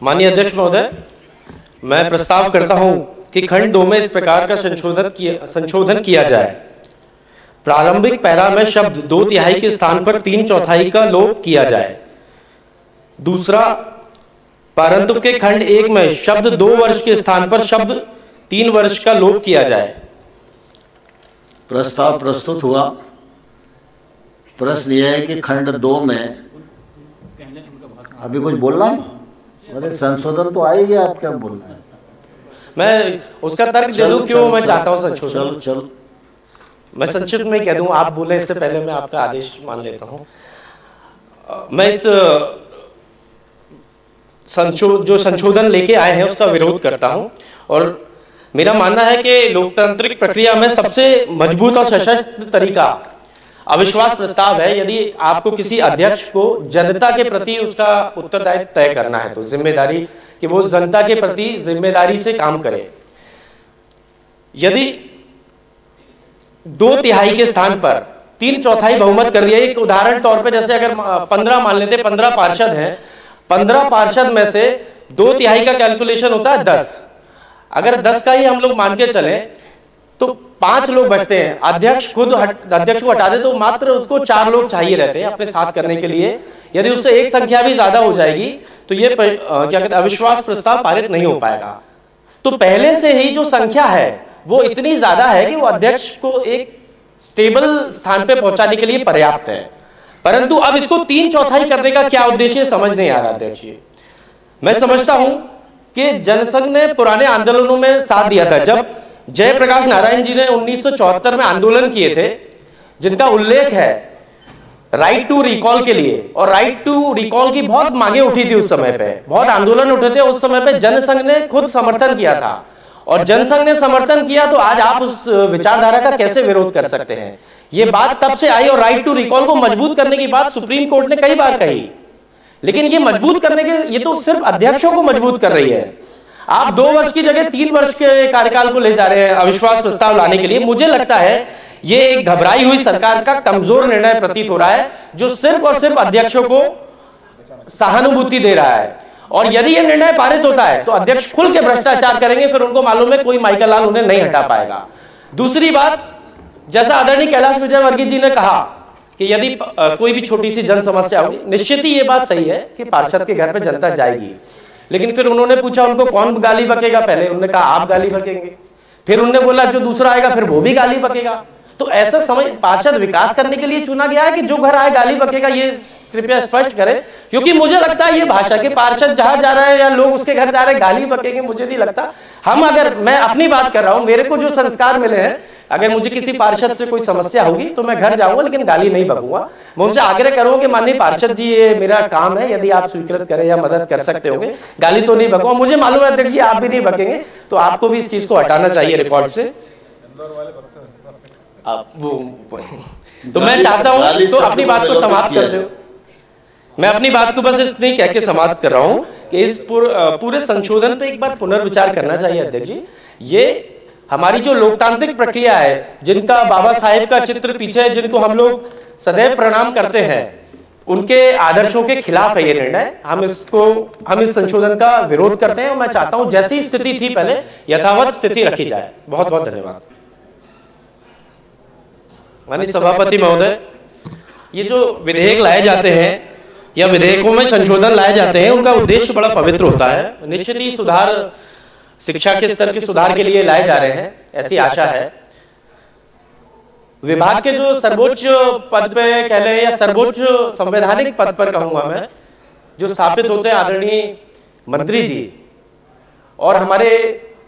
माननीय अध्यक्ष महोदय, मैं प्रस्ताव करता हूं कि खंड 2 में इस प्रकार का संशोधन किया जाए। प्रारंभिक पैरा में शब्द 2/3 के स्थान पर 3/4 का लोप किया जाए। दूसरा, परंतु के खंड 1 में शब्द 2 वर्ष के स्थान पर शब्द 3 वर्ष का लोप किया जाए। प्रस्ताव प्रस्तुत हुआ। प्रश्न यह है कि खंड 2 में अभी कुछ बोलना है? अरे संशोधन तो आएगी, आप क्या बोल रहे हैं? मैं उसका तर्क दे दूं क्यों मैं चाहता हूं संशोधन। चलो मैं संक्षिप्त में कह दूं, आप बोले इससे पहले मैं आपका आदेश मान लेता हूं। मैं इस जो संशोधन लेके आए हैं उसका विरोध करता हूं और मेरा मानना है कि लोकतांत्रिक प्रक्रिया में सबसे मजबूत और सशक्त तरीका अविश्वास प्रस्ताव है। यदि आपको किसी अध्यक्ष को जनता के प्रति उसका उत्तरदायित्व तय करना है तो जिम्मेदारी कि वो जनता के प्रति जिम्मेदारी से काम करे। यदि 2/3 के स्थान पर 3/4 बहुमत कर दिया, एक उदाहरण तौर पे जैसे अगर 15 मान लेते, 15 पार्षद हैं, 15 पार्षद में से 2/3 का कैलकुलेशन होता है 10। अगर 10 का ही हम लोग मान के चले तो 5 लोग बचते हैं। अध्यक्ष खुद अध्यक्ष को हटा दे तो मात्र उसको 4 लोग चाहिए रहते हैं अपने साथ करने के लिए। यदि उससे एक संख्या भी ज्यादा हो जाएगी तो ये क्या कहते हैं अविश्वास प्रस्ताव पारित नहीं हो पाएगा। तो पहले से ही जो संख्या है वो इतनी ज्यादा है कि वो अध्यक्ष को एक स्टेबल स्थान पे पहुंचाने के लिए पर्याप्त है। परंतु अब इसको 3/4 करने का क्या उद्देश्य समझ नहीं आ रहा अध्यक्ष जी। मैं समझता हूं कि जनसंघ ने पुराने आंदोलनों में साथ दिया था। जब जयप्रकाश नारायण जी ने 1974 में आंदोलन किए थे, जिनका उल्लेख है राइट टू रिकॉल के लिए, और राइट टू रिकॉल की बहुत मांगे उठी थी उस समय पे, बहुत आंदोलन उठे थे उस समय पे। जनसंघ ने खुद समर्थन किया था और जनसंघ ने समर्थन किया तो आज आप उस विचारधारा का कैसे विरोध कर सकते हैं? ये बात तब से आई और राइट टू रिकॉल को मजबूत करने की बात सुप्रीम कोर्ट ने कई बार कही, लेकिन ये मजबूत करने के ये तो सिर्फ अध्यक्षों को मजबूत कर रही है। आप 2 वर्ष की जगह 3 वर्ष के कार्यकाल को ले जा रहे हैं अविश्वास प्रस्ताव लाने के लिए। मुझे लगता है ये एक घबराई हुई सरकार का कमजोर निर्णय प्रतीत हो रहा है, जो सिर्फ और सिर्फ अध्यक्षों को सहानुभूति दे रहा है। और यदि यह निर्णय पारित होता है तो अध्यक्ष खुल के भ्रष्टाचार करेंगे, फिर उनको मालूम है कोई माइकल लाल उन्हें नहीं हटा पाएगा। दूसरी बात, जैसा आदरणीय कैलाश विजयवर्गीय जी ने कहा कि यदि कोई भी छोटी सी जन समस्या होगी, निश्चित ही ये बात सही है कि पार्षद के घर पे जनता जाएगी, लेकिन फिर उन्होंने पूछा उनको कौन गाली बकेगा? पहले उन्होंने कहा आप गाली बकेंगे, फिर उन्होंने बोला जो दूसरा आएगा फिर वो भी गाली बकेगा। तो ऐसा समय पार्षद विकास करने के लिए चुना गया है कि जो घर आए गाली बकेगा? ये कृपया स्पष्ट करें, क्योंकि मुझे लगता है ये भाषा के पार्षद जहां जा रहे हैं या लोग उसके घर जा रहे हैं गाली बकेंगे, मुझे नहीं लगता। हम अगर मैं अपनी बात कर रहा हूं, मेरे को जो संस्कार मिले हैं, अगर मुझे किसी पार्षद से कोई समस्या होगी तो मैं घर जाऊंगा लेकिन गाली नहीं बकूंगा। मैं उनसे आग्रह करूंगा कि माननीय पार्षद जी ये मेरा काम है, यदि आप स्वीकृत करें या मदद कर सकते होंगे, गाली तो नहीं बकूंगा। मुझे मालूम है देखिए आप भी नहीं बकेंगे, तो आपको भी इस चीज को हटाना चाहिए रिकॉर्ड से। तो मैं चाहता हूं तो अपनी बात को समाप्त कर दो। मैं अपनी बात को बस इतनी कह के समाप्त कर रहा हूं कि इस पूरे संशोधन पे एक बार पुनर्विचार करना चाहिए अध्यक्ष जी। ये हमारी जो लोकतांत्रिक प्रक्रिया है, जिनका बाबा साहेब का चित्र पीछे है, जिनको हम लोग सदैव प्रणाम करते हैं, उनके आदर्शों के खिलाफ है ये निर्णय। हम इस संशोधन का विरोध करते हैं और मैं चाहता हूं जैसी स्थिति थी पहले यथावत स्थिति रखी जाए। बहुत बहुत धन्यवाद। माननीय सभापति महोदय, ये जो विधेयक लाए जाते हैं या विधेयकों में संशोधन लाए जाते हैं, उनका उद्देश्य बड़ा पवित्र होता है। निश्चित ही सुधार, शिक्षा के स्तर के सुधार के लिए लाए जा रहे हैं, ऐसी आशा है। विभाग के जो सर्वोच्च पद पे कह लें या सर्वोच्च संवैधानिक पद पर कहूंगा मैं, जो स्थापित होते हैं आदरणीय मंत्री जी और हमारे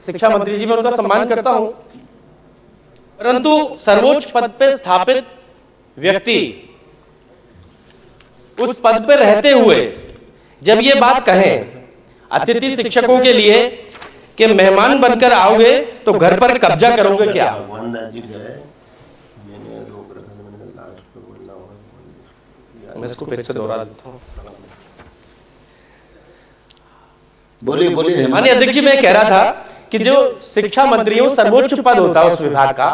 शिक्षा मंत्री जी, मैं उनका सम्मान करता हूं, परंतु सर्वोच्च पद पे स्थापित व्यक्ति उस पद पे रहते हुए जब ये बात कहें अतिथि शिक्षकों के लिए कि मेहमान बनकर आओगे तो घर पर कब्जा करोगे क्या? मैं इसको फिर से दोहरा देता हूँ। बोलिए। माननीय अध्यक्ष जी, मैं कह रहा था कि जो शिक्षा मंत्रियों सर्वोच्च पद होता है उस विभाग का,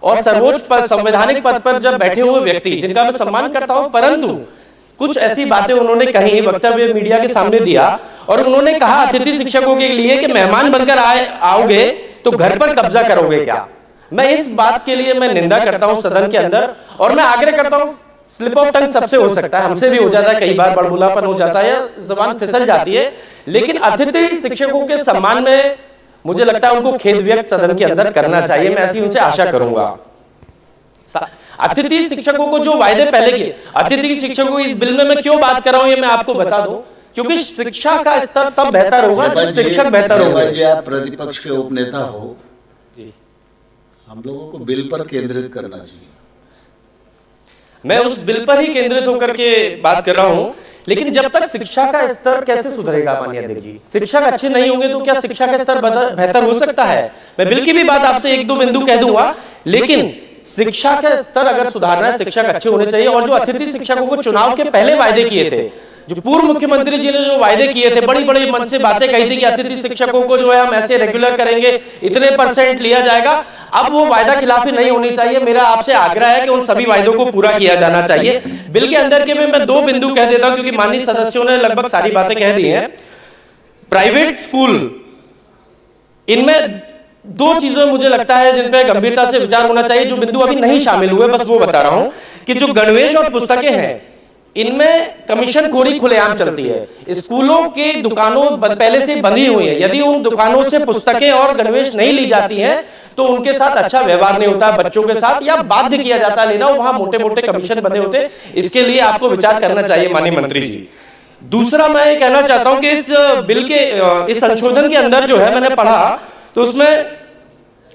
और सर्वोच्च पद संवैधानिक पद पर जब बैठे हुए व्यक्ति, जिनका मैं सम्मान करता हूं, परंतु कुछ ऐसी बातें उन्होंने कही, वक्तव्य मीडिया के सामने दिया और उन्होंने कहा अतिथि शिक्षकों के लिए कि मेहमान बनकर आओगे तो घर पर कब्जा करोगे क्या। मैं इस बात के लिए मैं निंदा करता हूं सदन के अंदर, और मैं आग्रह करता हूं, स्लिप ऑफ टंग सबसे हो सकता है, हमसे भी हो जाता है, कई बार बड़बुलापन हो जाता है या जबान फिसल जाती है, लेकिन अतिथि शिक्षकों के सम्मान में मुझे लगता है उनको खेद व्यक्त सदन के अंदर करना चाहिए। मैं ऐसी उनसे आशा करूंगा। अतिथि शिक्षकों को जो वायदे पहले किए, अतिथि शिक्षकों इस बिल में मैं क्यों बात कर रहा हूं ये मैं आपको बता दूं, क्योंकि शिक्षा का स्तर तब बेहतर होगा जब शिक्षक बेहतर होंगे। आप प्रतिपक्ष के उपनेता हो, हम लोगों को बिल पर केंद्रित करना चाहिए। मैं उस बिल पर ही केंद्रित होकर के बात कर रहा हूं, लेकिन जब तक शिक्षा का स्तर कैसे सुधरेगा माननीय अध्यक्ष जी, शिक्षक अच्छे नहीं होंगे तो क्या शिक्षा का स्तर बेहतर हो सकता है। मैं बिल की भी बात आपसे एक दो बिंदु कह दूंगा, लेकिन शिक्षा का स्तर अगर सुधारना है, शिक्षक अच्छे होने चाहिए। और जो अतिथि शिक्षकों को चुनाव के पहले वायदे किए थे, जो पूर्व मुख्यमंत्री जी ने जो वायदे किए थे, बड़ी बड़ी मन से बातें कही थी कि अतिथि शिक्षकों को जो है हम ऐसे रेगुलर करेंगे, इतने % लिया जाएगा, अब वो वायदा खिलाफी नहीं होनी चाहिए। मेरा आपसे आग्रह है कि उन सभी वायदों को पूरा किया जाना चाहिए। बिल के अंदर के में मैं 2 बिंदु कह देता हूं, क्योंकि माननीय सदस्यों ने लगभग सारी बातें कह दी हैं। प्राइवेट स्कूल, इनमें 2 चीजें मुझे लगता है जिन पे गंभीरता से विचार होना चाहिए, जो बिंदु अभी नहीं शामिल हुए, बस वो बता रहा हूं कि जो गणवेश और पुस्तकें हैं, इनमें कमीशन खोरी खुलेआम चलती है। स्कूलों की दुकानों पहले से बंधी हुई है, यदि उन दुकानों से पुस्तकें और गणवेश नहीं ली जाती हैं तो उनके साथ अच्छा व्यवहार नहीं होता बच्चों के साथ, या बाध्य किया जाता है लेना, वहां मोटे मोटे कमीशन बंधे होते। इसके लिए आपको विचार करना चाहिए माननीय मंत्री जी। दूसरा मैं ये कहना चाहता हूं कि इस बिल के इस संशोधन के अंदर जो है, मैंने पढ़ा तो उसमें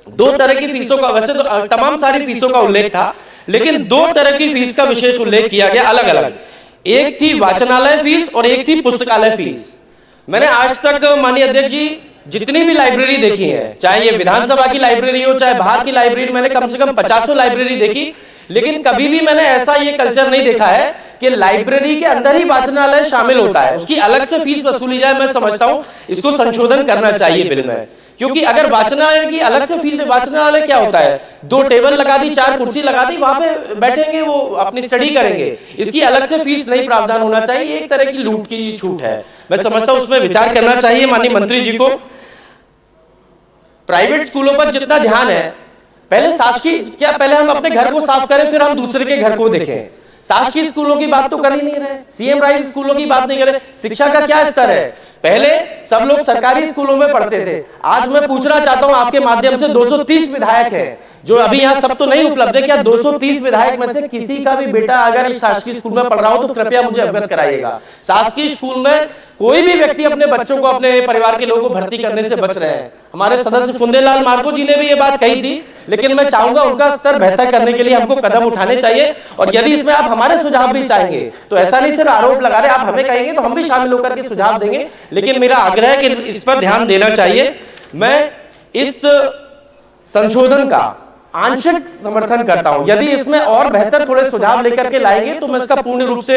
2 तरह की फीसों का, वैसे तो तमाम सारी फीसों का उल्लेख था, लेकिन 2 तरह की फीस का विशेष उल्लेख किया गया अलग अलग। एक थी वाचनालय फीस और एक थी पुस्तकालय फीस। मैंने आज तक माननीय अध्यक्ष जी जितनी भी लाइब्रेरी देखी है, चाहे ये विधानसभा की लाइब्रेरी हो चाहे बाहर की लाइब्रेरी, मैंने कम से कम 50 लाइब्रेरी देखी, लेकिन कभी भी मैंने ऐसा ये कल्चर नहीं देखा है कि लाइब्रेरी के अंदर ही वाचनालय शामिल होता है, उसकी अलग से फीस वसूली जाए। मैं समझता हूं इसको संशोधन करना चाहिए बिल में, क्योंकि अगर वाचनालय की अलग से फीस, वाचनालय क्या होता है, 2 टेबल लगा दी, 4 कुर्सी लगा दी, वहां पे बैठेंगे, वो अपनी स्टडी करेंगे, इसकी अलग से फीस नहीं प्रावधान होना चाहिए। एक तरह की लूट की छूट है, मैं समझता हूं उसमें विचार करना चाहिए माननीय मंत्री जी को। प्राइवेट स्कूलों पर जितना ध्यान है, पहले शासकीय, क्या पहले हम अपने घर को साफ करें फिर हम दूसरे के घर को देखें। शासकीय स्कूलों की बात तो कर ही नहीं रहे, सीएम राइज स्कूलों की बात नहीं कर रहे। शिक्षा का क्या स्तर है, पहले सब लोग सरकारी स्कूलों में पढ़ते थे, आज मैं पूछना चाहता हूं आपके माध्यम से, 230 विधायक हैं जो अभी यहाँ सब तो नहीं उपलब्ध है, क्या 230 विधायक में से किसी का भी बेटा अगर इस शासकीय स्कूल में पढ़ रहा हो तो कृपया मुझे अवगत कराइएगा। शासकीय स्कूल में कोई भी व्यक्ति अपने बच्चों को, अपने परिवार के लोगों को भर्ती करने से बच रहे हैं। हमारे सदस्य फुंदेलाल मार्को जी ने भी ये बात कही थी, लेकिन मैं चाहूंगा उनका स्तर बेहतर करने के लिए हमको कदम उठाने चाहिए। और यदि इसमें आप हमारे सुझाव भी चाहेंगे तो ऐसा नहीं सिर्फ आरोप लगा रहे, आप हमें कहेंगे तो हम भी शामिल होकर के सुझाव देंगे, लेकिन मेरा आग्रह है कि इस पर ध्यान देना चाहिए। मैं इस संशोधन का आंशिक समर्थन करता हूं, यदि इसमें और बेहतर थोड़े सुझाव लेकर के लाएंगे तो मैं इसका पूर्ण रूप से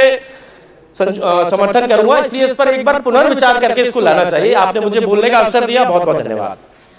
समर्थन करूंगा। इसलिए इस पर एक बार पुनर्विचार करके इसको लाना चाहिए। आपने मुझे बोलने का अवसर दिया, बहुत बहुत धन्यवाद।